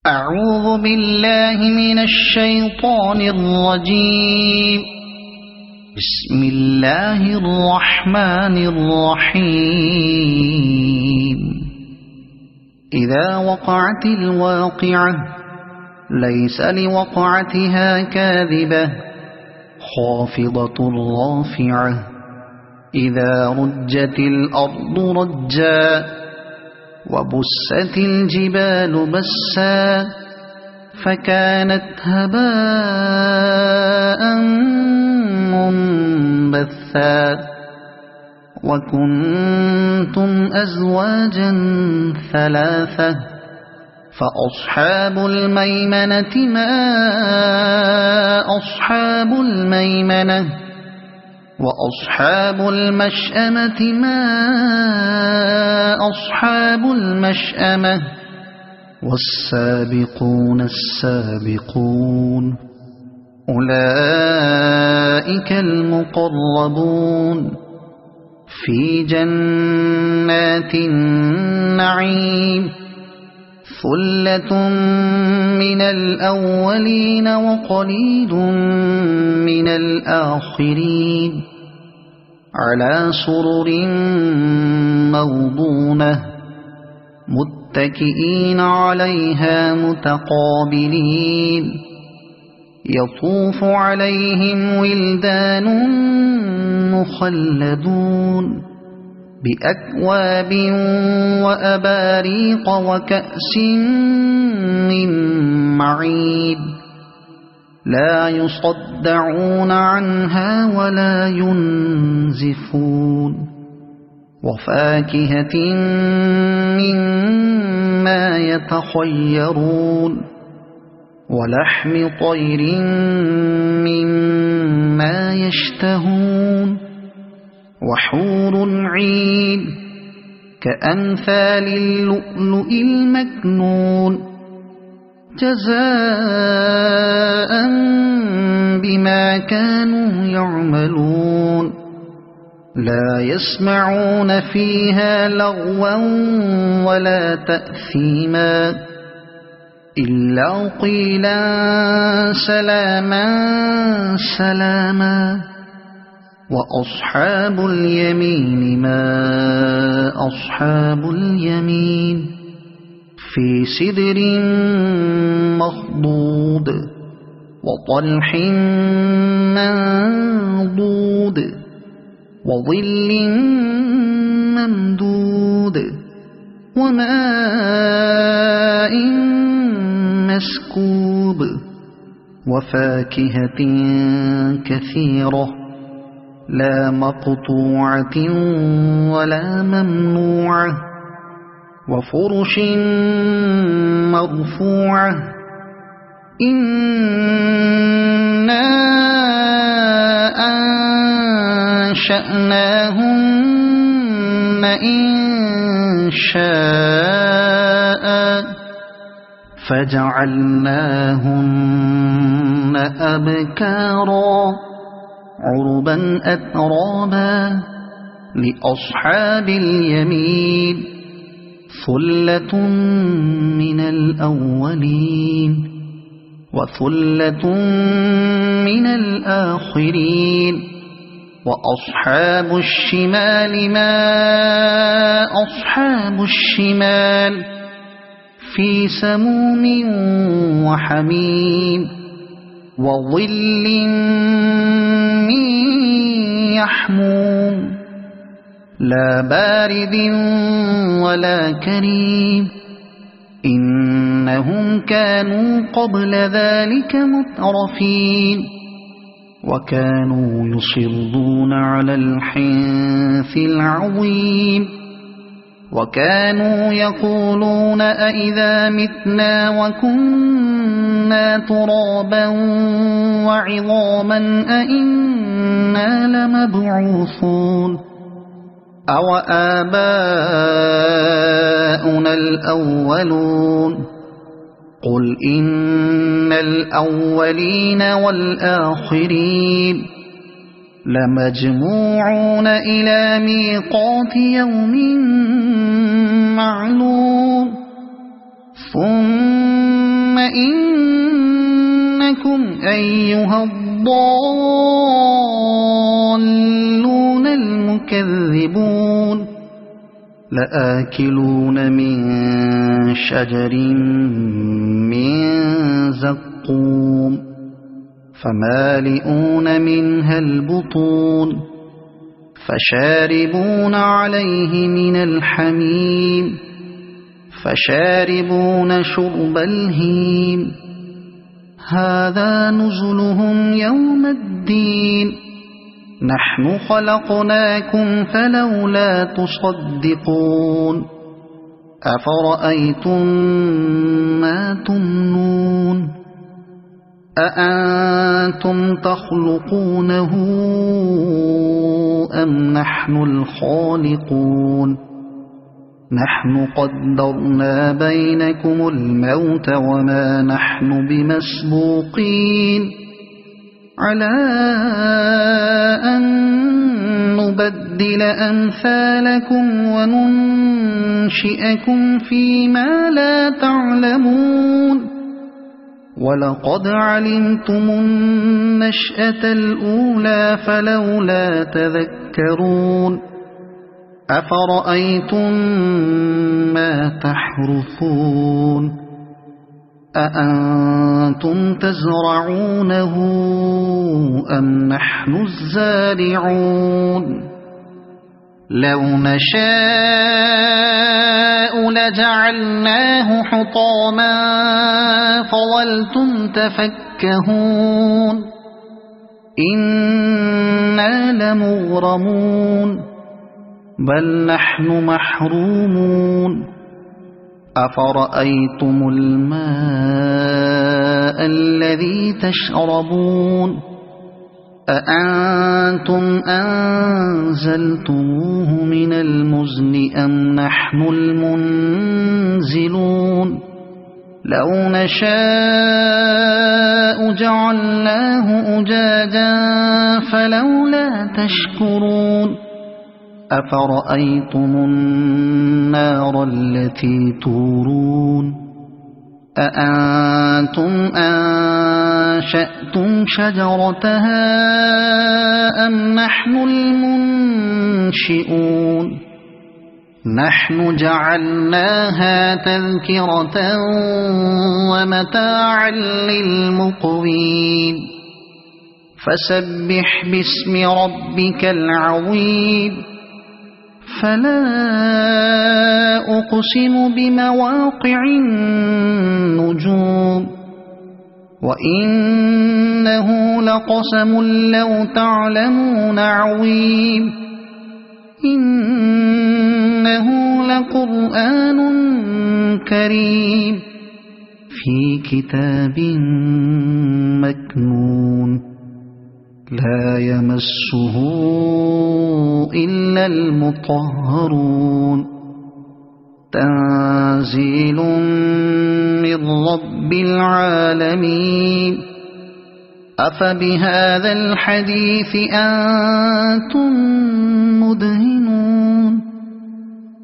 أعوذ بالله من الشيطان الرجيم. بسم الله الرحمن الرحيم. إذا وقعت الواقعة ليس لوقعتها كاذبة خافضة رافعة إذا رجت الأرض رجا وبست الجبال بسا فكانت هباء منبثا وكنتم أزواجا ثلاثة فأصحاب الميمنة ما أصحاب الميمنة وأصحاب المشأمة ما أصحاب المشأمة والسابقون السابقون أولئك المقربون في جنات النعيم ثلة من الأولين وقليل من الآخرين على سرر موضونة متكئين عليها متقابلين يطوف عليهم ولدان مخلدون بأكواب وأباريق وكأس من معين لا يصدعون عنها ولا ينزفون وفاكهة مما يتخيرون ولحم طير مما يشتهون وحور عين كأمثال اللؤلؤ المكنون جزاء بما كانوا يعملون لا يسمعون فيها لغوا ولا تأثيما إلا قيلا سلاما سلاما وأصحاب اليمين ما أصحاب اليمين في سدر مخضود وطلح منضود وظل ممدود وماء مسكوب وفاكهة كثيرة لا مقطوعة ولا ممنوعة وفرش مرفوعة إنا أنشأناهن إنشاء فجعلناهن أبكارا عربا أترابا لأصحاب اليمين ثلة من الأولين وثلة من الآخرين وأصحاب الشمال ما أصحاب الشمال في سموم وحميم وظل من يحموم لا بارد ولا كريم إنهم كانوا قبل ذلك مترفين وكانوا يصرون على الحنث العظيم وكانوا يقولون أئذا متنا وكنا ترابا وعظاما أئنا لمبعوثون أو آباؤنا الأولون قل إن الأولين والآخرين لمجموعون إلى ميقات يوم معلوم ثم إنكم أيها الضالون المكذبون لآكلون من شجر من زقوم فمالئون منها البطون فشاربون عليه من الحميم فشاربون شرب الهيم هذا نزلهم يوم الدين نحن خلقناكم فلولا تصدقون أفرأيتم ما تمنون أأنتم تخلقونه أم نحن الخالقون نحن قدرنا بينكم الموت وما نحن بمسبوقين على أن نبدل أمثالكم وننشئكم فيما لا تعلمون ولقد علمتم النشأة الأولى فلولا تذكرون أفرأيتم ما تحرثون أأنتم تزرعونه أم نحن الزارعون لو نشاء لجعلناه حطاما فظلتم تفكهون إنا لمغرمون بل نحن محرومون أفرأيتم الماء الذي تشربون أأنتم أنزلتموه من المزن أم نحن المنزلون لو نشاء جعلناه أجاجا فلولا تشكرون أفرأيتم النار التي تورون أأنتم أنشأتم شجرتها أم نحن المنشئون نحن جعلناها تذكرة ومتاعا للمقوين فسبح باسم ربك العظيم فلا أقسم بمواقع النجوم وإنه لقسم لو تعلمون عظيم إنه لقرآن كريم في كتاب مكنون لا يمسه إلا المطهرون تنزيل من رب العالمين أفبهذا الحديث أنتم مدهنون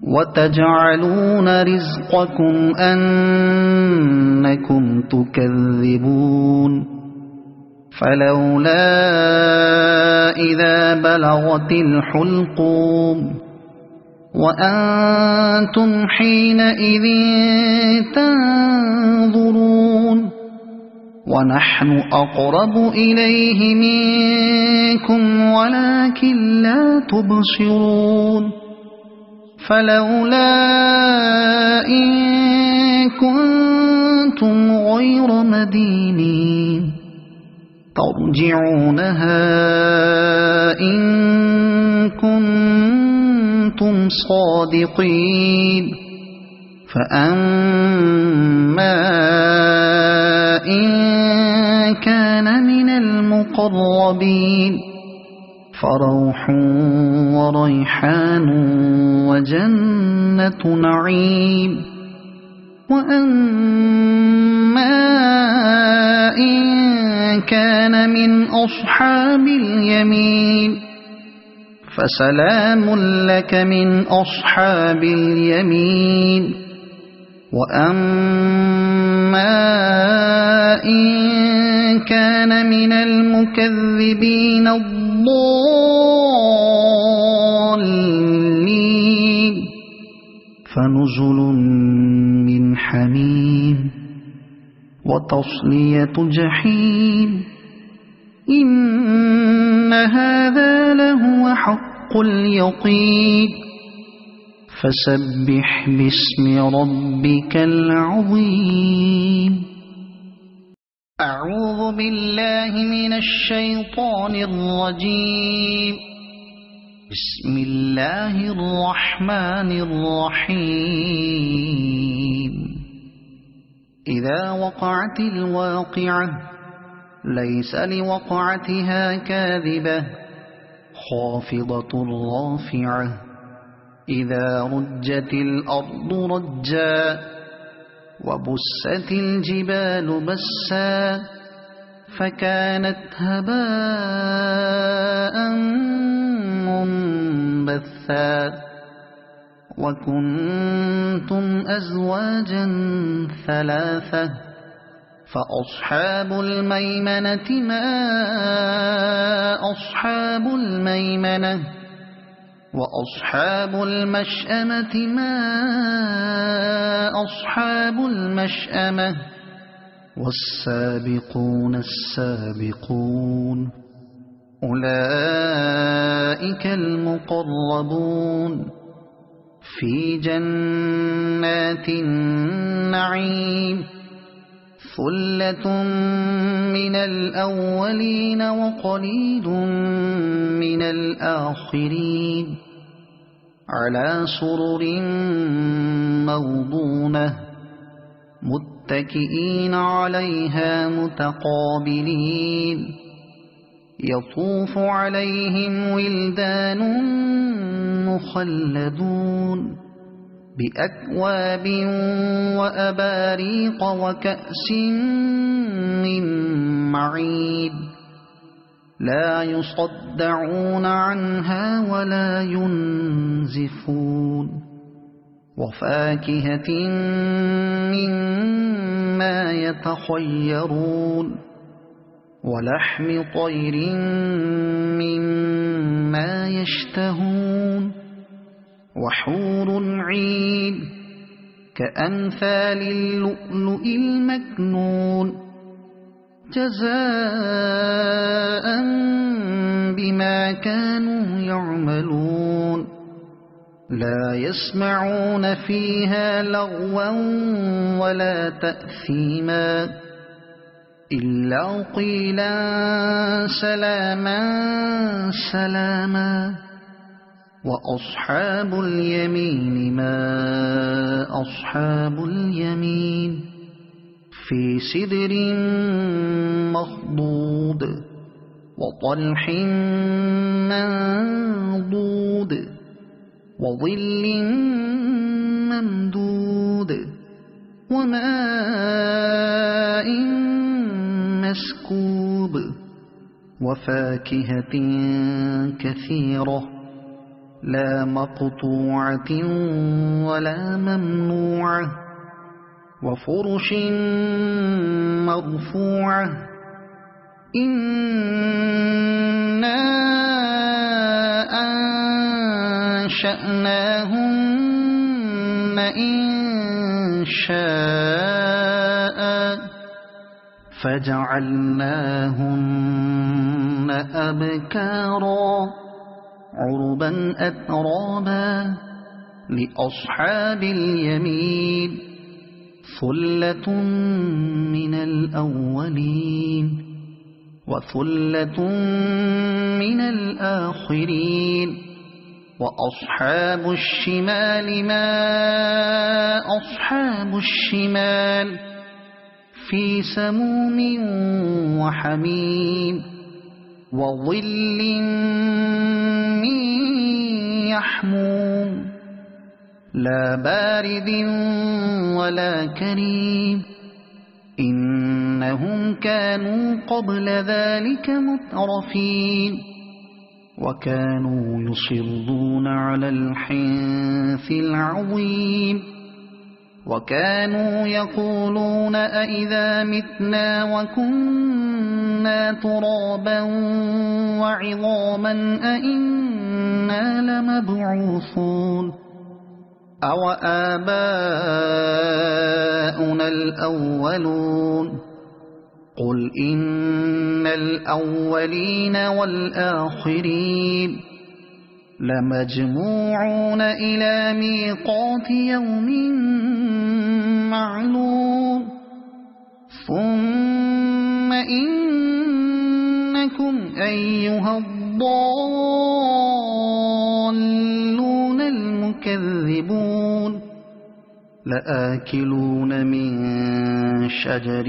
وتجعلون رزقكم أنكم تكذبون فلولا إذا بلغت الحلقوم وأنتم حينئذ تنظرون ونحن أقرب إليه منكم ولكن لا تبصرون فلولا إن كنتم غير مدينين ترجعونها إن كنتم صادقين فأما إن كان من المقربين فروح وريحان وجنة نعيم وأما إن كان من أصحاب اليمين فسلام لك من أصحاب اليمين وأما إن كان من المكذبين الضالين فنزل من حميم وتصلية جحيم إن هذا لهو حق اليقين فسبح باسم ربك العظيم أعوذ بالله من الشيطان الرجيم بسم الله الرحمن الرحيم إذا وقعت الواقعة ليس لوقعتها كاذبة خافضة رافعة إذا رجت الأرض رجا وبست الجبال بسا فكانت هباء منبثا وكنتم أزواجا ثلاثة فأصحاب الميمنة ما أصحاب الميمنة وأصحاب المشأمة ما أصحاب المشأمة والسابقون السابقون أولئك المقربون في جنات النعيم ثلة من الأولين وقليل من الآخرين على سرر موضونة متكئين عليها متقابلين يطوف عليهم ولدان مخلدون بأكواب وأباريق وكأس من معين لا يصدعون عنها ولا ينزفون وفاكهة مما يتخيرون ولحم طير مما يشتهون وحور عين كأمثال اللؤلؤ المكنون جزاء بما كانوا يعملون لا يسمعون فيها لغوا ولا تأثيما إلا قيلا سلاما سلاما وأصحاب اليمين ما أصحاب اليمين في سدر مخضود وطلح منضود وظل ممدود وماء مسكوب وفاكهة كثيرة لا مقطوعة ولا ممنوعة وفرش مرفوعة إنا أنشأناهن إنشاء فجعلناهن أبكارا عربا أترابا لأصحاب اليمين ثلة من الأولين وثلة من الآخرين وأصحاب الشمال ما أصحاب الشمال في سموم وحميم وظل من يحموم لا بارد ولا كريم إنهم كانوا قبل ذلك مترفين وكانوا يصرون على الحنث العظيم وكانوا يقولون أإذا متنا وكنا ترابا وعظاما أإنا لمبعوثون أو آباؤنا الأولون قل إن الأولين والآخرين لمجموعون إلى ميقات يوم معلوم ثم إنكم أيها الضالون المكذبون لآكلون من شجر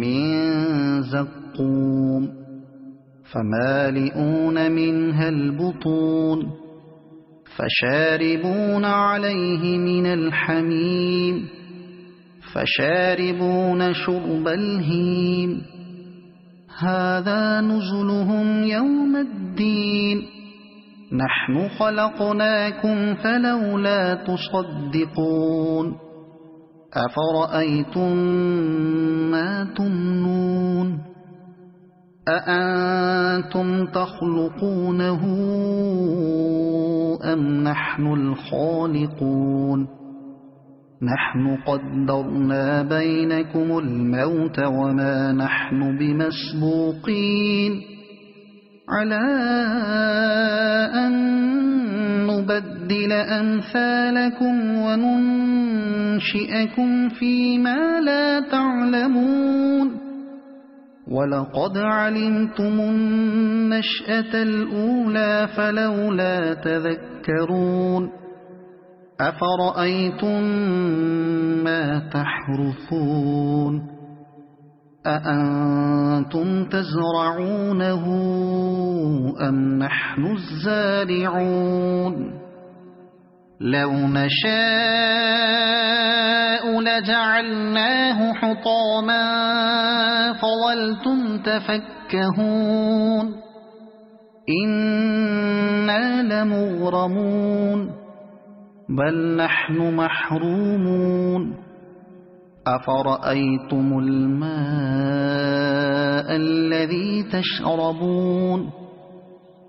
من زقوم فمالئون منها البطون فشاربون عليه من الحميم فشاربون شرب الهيم هذا نزلهم يوم الدين نحن خلقناكم فلولا تصدقون أفرأيتم ما تمنون أأنتم تخلقونه أم نحن الخالقون نحن قدرنا بينكم الموت وما نحن بمسبوقين على أن نبدل أمثالكم وننشئكم فيما لا تعلمون ولقد علمتم النشأة الأولى فلولا تذكرون أفرأيتم ما تحرثون أأنتم تزرعونه أم نحن الزارعون لو نشاء لجعلناه حطاما فظلتم تفكهون إنا لمغرمون بل نحن محرومون أفرأيتم الماء الذي تشربون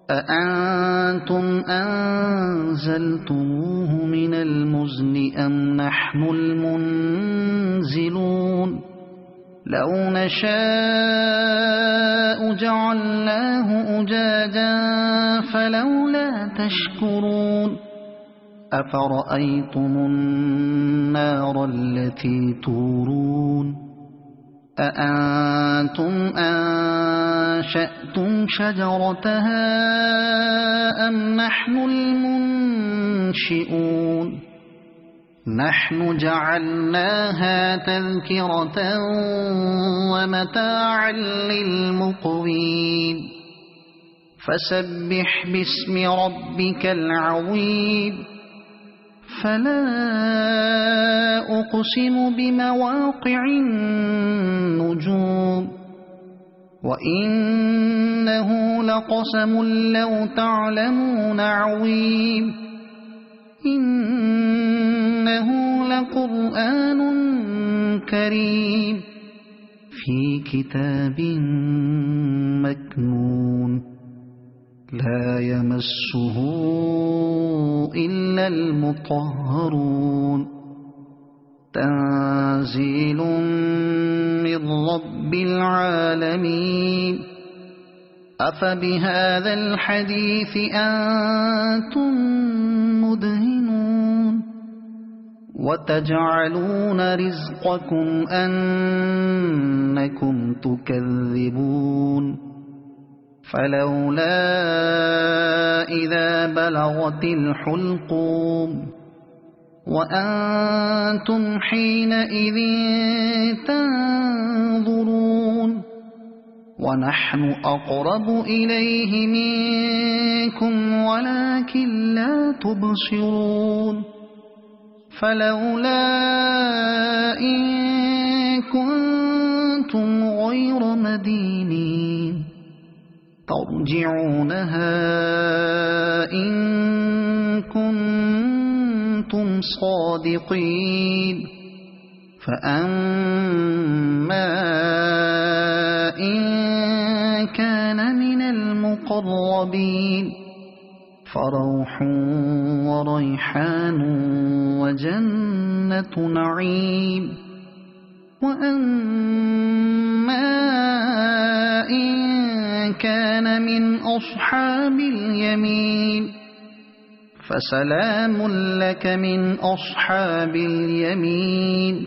أأنتم أنزلتموه من المزن أم نحن المنزلون لو نشاء جعلناه أجاجا فلولا تشكرون أفرأيتم النار التي تورون أأنتم أنشأتم شجرتها أم نحن المنشئون نحن جعلناها تذكرة ومتاعا للمقوين فسبح باسم ربك العظيم فلا أقسم بمواقع النجوم وإنه لقسم لو تعلمون عظيم إنه لقرآن كريم في كتاب مكنون لا يمسه إلا المطهرون تنزيل من رب العالمين أفبهذا الحديث أنتم مدهنون وتجعلون رزقكم أنكم تكذبون فلولا إذا بلغت الحلقوم وأنتم حينئذ تنظرون ونحن أقرب إليه منكم ولكن لا تبصرون فلولا إن كنتم غير مدينين ترجعونها إن كنتم صادقين فأما إن كان من المقربين فروح وريحان وجنة نعيم وأما إن كان من أصحاب اليمين فسلام لك من أصحاب اليمين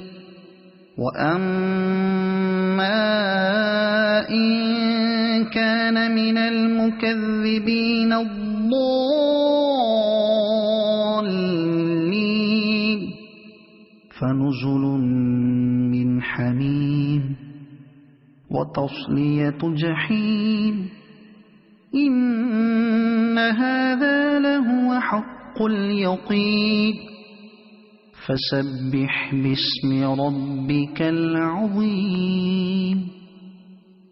وأما إن كان من المكذبين الضالين فنزل من حميم وتصلية جحيم إن هذا لهو حق اليقين فسبح باسم ربك العظيم.